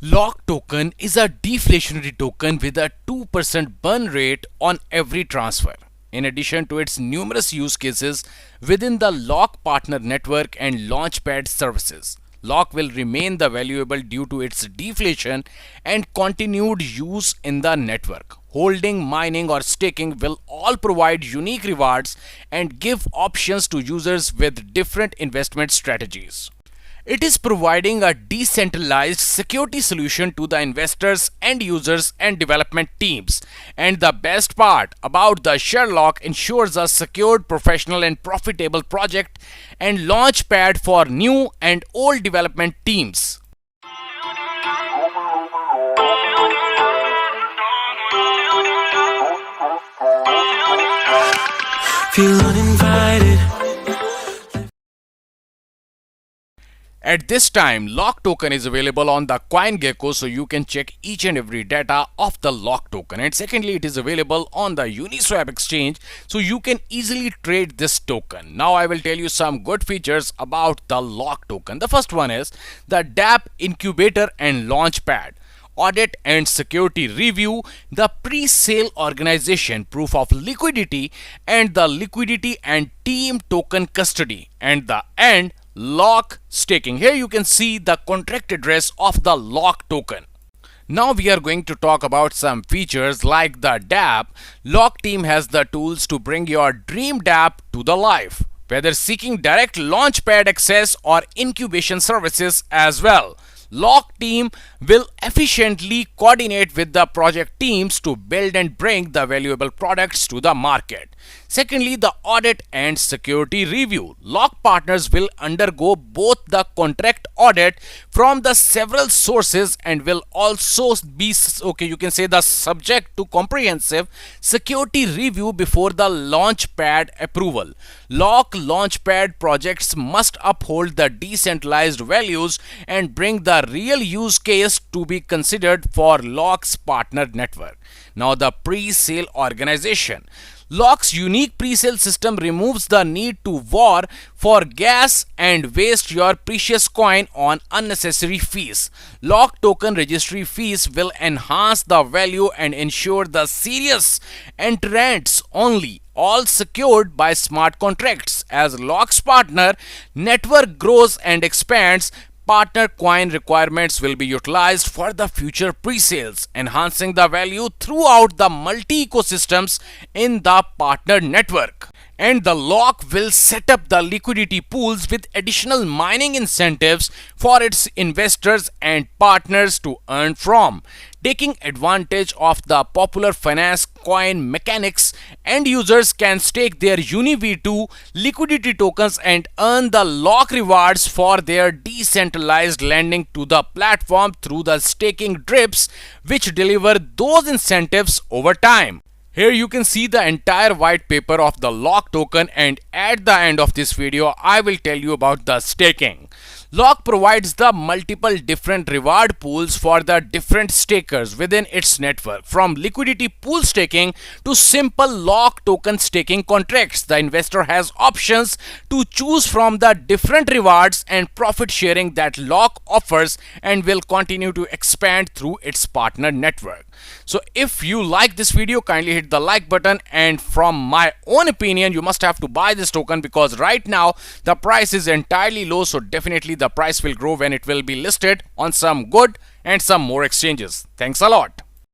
Lock token is a deflationary token with a 2% burn rate on every transfer. In addition to its numerous use cases within the Lock partner network and Launchpad services, Lock will remain the valuable due to its deflation and continued use in the network. Holding, mining, or staking will all provide unique rewards and give options to users with different investment strategies. It is providing a decentralized security solution to the investors, end users, and development teams. And the best part about the Sherlock ensures a secured, professional, and profitable project and launchpad for new and old development teams. Feel uninvited. At this time, Lock token is available on the CoinGecko, so you can check each and every data of the Lock token. And secondly, it is available on the Uniswap exchange, so you can easily trade this token. Now I will tell you some good features about the Lock token. The first one is the dApp incubator and launchpad. Audit and security review, the pre-sale organization, proof of liquidity, and the liquidity and team token custody, and the end, Lock staking. Here you can see the contract address of the Lock token. Now we are going to talk about some features like the dApp. Lock team has the tools to bring your dream dApp to the life, whether seeking direct launchpad access or incubation services as well. Lock team will efficiently coordinate with the project teams to build and bring the valuable products to the market. Secondly, the audit and security review. Lock partners will undergo both the contract audit from the several sources and will also be the subject to comprehensive security review before the launchpad approval. Lock launchpad projects must uphold the decentralized values and bring the real use case to be considered for Lock's partner network. Now the pre-sale organization. Lock's unique pre-sale system removes the need to war for gas and waste your precious coin on unnecessary fees. Lock token registry fees will enhance the value and ensure the serious entrants only, all secured by smart contracts. As Lock's partner network grows and expands, partner coin requirements will be utilized for the future pre-sales, enhancing the value throughout the multi-ecosystems in the partner network. And the Lock will set up the liquidity pools with additional mining incentives for its investors and partners to earn from. Taking advantage of the popular finance coin mechanics, end users can stake their UniV2 liquidity tokens and earn the Lock rewards for their decentralized lending to the platform through the staking drips, which deliver those incentives over time. Here you can see the entire white paper of the Lock token, and at the end of this video I will tell you about the staking. Lock provides the multiple different reward pools for the different stakers within its network. From liquidity pool staking to simple Lock token staking contracts, the investor has options to choose from the different rewards and profit sharing that Lock offers and will continue to expand through its partner network. So if you like this video, kindly hit the like button, and from my own opinion, you must have to buy this token because right now the price is entirely low, so definitely the price will grow when it will be listed on some good and some more exchanges. Thanks a lot.